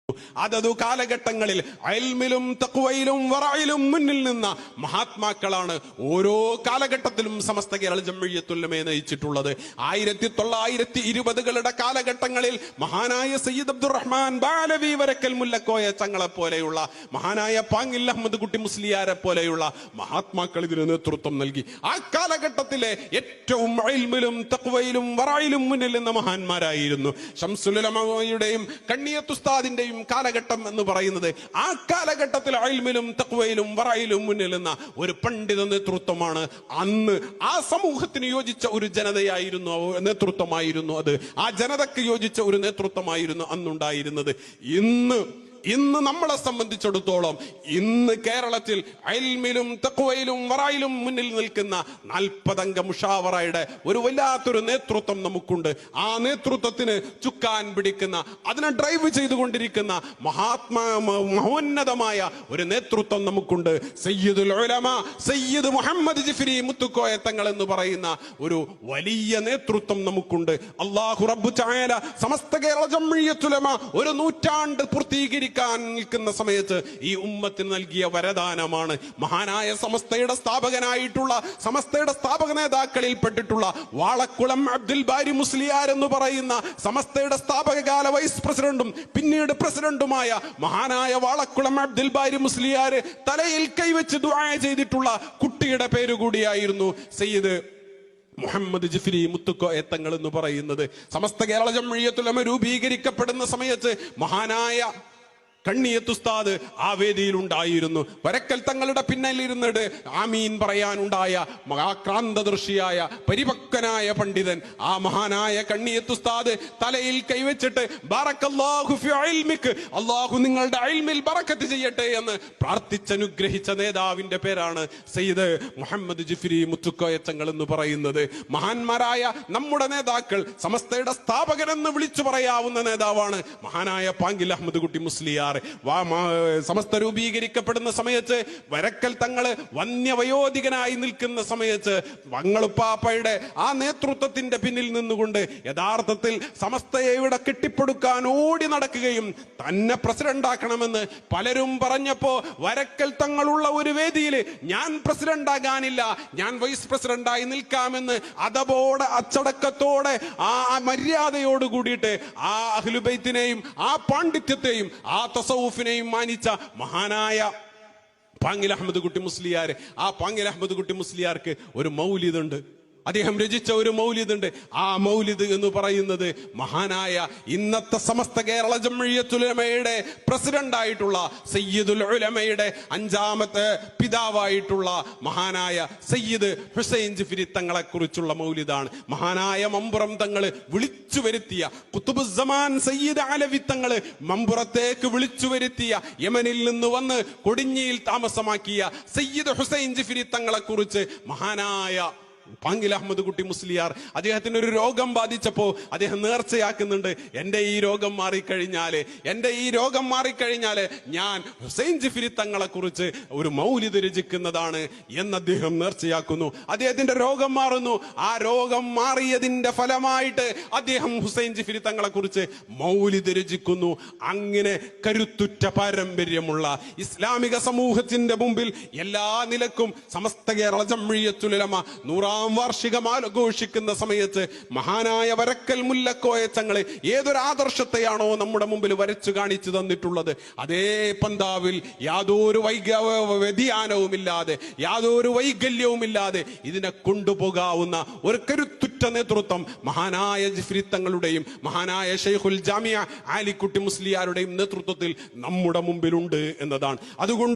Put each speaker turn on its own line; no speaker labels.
അതതു കാലഘട്ടങ്ങളിൽ ഇൽമിലും തഖ്വയിലും വറയിലും മുന്നിൽ നിന്ന മഹാത്മാക്കളാണ് ഓരോ കാലഘട്ടത്തിലും സമസ്ത കേരള ജംഇയ്യത്തുൽ ഉലമയെ നയിച്ചിട്ടുള്ളത്. 1920കളുടെ കാലഘട്ടങ്ങളിൽ മഹാനായ സയ്യിദ് അബ്ദുറഹ്മാൻ ബാലവി വരക്കൽ മുല്ലക്കോയ തങ്ങളെ പോലെയുള്ള, മഹാനായ പാങ്ങിൽ അഹമ്മദ് കുട്ടി മുസ്ലിയാരെ പോലെയുള്ള മഹാത്മാക്കൾ ഇതിന് നേതൃത്വം നൽകി. ആ കാലഘട്ടത്തിലെ ഏറ്റവും ഇൽമിലും തഖ്വയിലും വറയിലും മുന്നിൽ നിന്ന മഹാന്മാരായിരുന്നു. ശംസുൽ ഉലമയുടെയും കണ്ണിയത്ത് ഉസ്താദിന്റെയും കാലഘട്ടം എന്ന് പറയുന്നത് ആ കാലഘട്ടത്തിൽ ഇൽമിലും തഖ്വയിലും വറയിലും മുന്നിൽ നിന്ന ഒരു പണ്ഡിത നേതൃത്വമാണ്. അന്ന് ആ സമൂഹത്തിന് യോജിച്ച ഒരു ജനതയായിരുന്നു, നേതൃത്വമായിരുന്നു അത്. ആ ജനതയ്ക്ക് യോജിച്ച ഒരു നേതൃത്വമായിരുന്നു അന്നുണ്ടായിരുന്നത്. ഇന്ന് നമ്മളെ സംബന്ധിച്ചിടത്തോളം ഇന്ന് കേരളത്തിൽ ഇൽമിലും തഖ്വയിലും വറയിലും മുന്നിൽ നിൽക്കുന്ന 40 അംഗ മുഷാവറയുടെ ഒരു വല്ലാത്തൊരു നേതൃത്വം നമുക്കുണ്ട്. ആ നേതൃത്വത്തിന് ചുക്കാൻ പിടിക്കുന്ന, അതിനെ ഡ്രൈവ് ചെയ്തുകൊണ്ടിരിക്കുന്ന മഹോന്നതമായ ഒരു നേതൃത്വം നമുക്കുണ്ട്. സയ്യിദുൽ ഉലമ സയ്യിദ് മുഹമ്മദ് ജിഫ്രി മുത്തുക്കോയ തങ്ങൾ എന്ന് പറയുന്ന ഒരു വലിയ നേതൃത്വം നമുക്കുണ്ട്. അല്ലാഹു റബ്ബു തആല സമസ്ത കേരള ജംഇയ്യത്തുൽ ഉലമ ഒരു നൂറ്റാണ്ട് പൂർത്തീകരിക്കാൻ നിൽക്കുന്ന സമയത്ത് ഈ ഉമ്മത്തിന് നൽകിയ വരദാനമാണ്. മഹാനായ സമസ്തയുടെ സ്ഥാപക നേതാക്കളിൽ പെട്ടിട്ടുള്ള വാളക്കുളം അബ്ദുൽ ബാരി മുസ്ലിയാർ എന്ന് പറയുന്ന സമസ്തയുടെ സ്ഥാപകകാല വൈസ് പ്രസിഡന്റും പിന്നീട് പ്രസിഡന്റുമായ മഹാനായ വാളക്കുളം അബ്ദുൽ ബാരി മുസ്ലിയാർ തലയിൽ കൈവച്ച് ദുആ ചെയ്തിട്ടുള്ള കുട്ടിയുടെ പേര് കൂടിയായിരുന്നു സയ്യിദ് മുഹമ്മദ് ജിഫ്രി മുത്തുക്കോയ തങ്ങൾ എന്ന് പറയുന്നത്. സമസ്ത കേരള ജംഇയ്യത്തുൽ ഉലമ രൂപീകരിക്കപ്പെടുന്ന സമയത്ത് മഹാനായ കണ്ണിയത്ത് ഉസ്താദ് ആ വേദിയിൽ ഉണ്ടായിരുന്നു. വരക്കൽ തങ്ങളുടെ പിന്നിലിരുന്നിട്ട് ആമീൻ പറയാനുണ്ടായ ആക്രാന്തദർശിയായ പരിപക്വനായ പണ്ഡിതൻ ആ മഹാനായ കണ്ണിയത്ത് ഉസ്താദ് തലയിൽ കൈവച്ചിട്ട് ബറക്കല്ലാഹു ഫി ഇൽമിക്, അല്ലാഹു നിങ്ങളുടെ ഇൽമിൽ ബറക്കത്ത് ചെയ്യട്ടെ എന്ന് പ്രാർത്ഥിച്ചനുഗ്രഹിച്ച നേതാവിന്റെ പേരാണ് സയ്യിദ് മുഹമ്മദ് ജിഫ്രി മുത്തുക്കോയ തങ്ങൾ എന്ന് പറയുന്നത്. മഹാന്മാരായ നമ്മുടെ നേതാക്കൾ, സമസ്തയുടെ സ്ഥാപകനെന്ന് വിളിച്ചു പറയാവുന്ന നേതാവാണ് മഹാനായ പാങ്കിൽ അഹമ്മദ് കുട്ടി മുസ്ലിയാർ. സമസ്ത രൂപീകരിക്കപ്പെടുന്ന സമയത്ത് വരക്കൽ തങ്ങള് വന്യവയോധികനായി നിൽക്കുന്ന സമയത്ത് വങ്ങളുപ്പാപ്പയുടെ ആ നേതൃത്വത്തിന്റെ പിന്നിൽ നിന്നുകൊണ്ട് യഥാർത്ഥത്തിൽ സമസ്തയെ ഇവിടെ കെട്ടിപ്പടുക്കാൻ ഓടി നടക്കുകയും തന്നെ പ്രസിഡന്റ് ആക്കണമെന്ന് പലരും പറഞ്ഞപ്പോ വരക്കൽ തങ്ങളുള്ള ഒരു വേദിയിൽ ഞാൻ പ്രസിഡന്റ് ആകാനില്ല, ഞാൻ വൈസ് പ്രസിഡന്റായി നിൽക്കാമെന്ന് അതബോടെ അച്ചടക്കത്തോടെ ആ മര്യാദയോട് കൂടിയിട്ട് ആ അഹ്ലുബൈത്തിനെയും ആ പാണ്ഡിത്യത്തെയും ആ തസവുഫിനെയും മാനിച്ച മഹാനായ പാങ്ങിൽ അഹമ്മദ് കുട്ടി മുസ്ലിയാർ, ആ പാങ്ങിൽ അഹമ്മദ് കുട്ടി മുസ്ലിയാർക്ക് ഒരു മൗലിദ് ഉണ്ട്. അദ്ദേഹം രചിച്ച ഒരു മൗലിദ് ഉണ്ട്. ആ മൗലിദ് എന്ന് പറയുന്നത് മഹാനായ ഇന്നത്തെ സമസ്ത കേരള ജംഇയ്യത്തുൽ ഉലമയുടെ പ്രസിഡന്റ് ആയിട്ടുള്ള സയ്യിദുൽ ഉലമയുടെ 5ാമത്തെ പിതാവായിട്ടുള്ള മഹാനായ സയ്യിദ് ഹുസൈൻ ജിഫ്രി തങ്ങളെ കുറിച്ചുള്ള മൗലിദാണ്. മഹാനായ മമ്പുറം തങ്ങള് വിളിച്ചു വരുത്തിയ ഖുതുബുസ്സമാൻ സയ്യിദ് അലവി തങ്ങള് മമ്പുറത്തേക്ക് വിളിച്ചു വരുത്തിയ യമനിൽ നിന്ന് വന്ന് കൊടിഞ്ഞിയിൽ താമസമാക്കിയ സയ്യിദ് ഹുസൈൻ ജിഫ്രി തങ്ങളെ കുറിച്ച് മഹാനായ പാങ്കിൽ അഹമ്മദ് കുട്ടി മുസ്ലിയാർ അദ്ദേഹത്തിന് ഒരു രോഗം ബാധിച്ചപ്പോ അദ്ദേഹം നേർച്ചയാക്കുന്നുണ്ട്, എന്റെ ഈ രോഗം മാറിക്കഴിഞ്ഞാല് ഞാൻ ഹുസൈൻ ജിഫ്രി തങ്ങളെ കുറിച്ച് ഒരു മൗലിദ് രചിക്കുന്നതാണ് എന്ന് അദ്ദേഹം നേർച്ചയാക്കുന്നു. അദ്ദേഹത്തിന്റെ രോഗം മാറുന്നു. ആ രോഗം മാറിയതിന്റെ ഫലമായിട്ട് അദ്ദേഹം ഹുസൈൻ ജിഫ്രി തങ്ങളെ കുറിച്ച് മൗലിദ് രചിക്കുന്നു. അങ്ങനെ കരുത്തുറ്റ പാരമ്പര്യമുള്ള ഇസ്ലാമിക സമൂഹത്തിന്റെ മുമ്പിൽ എല്ലാ നിലക്കും സമസ്ത കേരള ജംഇയ്യത്തുൽ ഉലമ 100ാം വാർഷികം ആഘോഷിക്കുന്ന സമയത്ത് മഹാനായ വരക്കൽ മുല്ലക്കോയ തങ്ങളെ ഏതൊരു ആദർശത്തെയാണോ നമ്മുടെ മുമ്പിൽ വരച്ചു കാണിച്ചു തന്നിട്ടുള്ളത്, അതേ പന്താവിൽ യാതൊരു വ്യതിയാനവുമില്ലാതെ യാതൊരു വൈകല്യവുമില്ലാതെ ഇതിനെ കൊണ്ടുപോകാവുന്ന ഒരു കരുത്തുറ്റ നേതൃത്വം മഹാനായ ജിഫ്രി തങ്ങളുടെയും മഹാനായ ഷെയ്ഖുൽ ജാമിഅ ആലിക്കുട്ടി മുസ്ലിയാരുടെയും നേതൃത്വത്തിൽ നമ്മുടെ മുമ്പിലുണ്ട് എന്നതാണ്. അതുകൊണ്ട്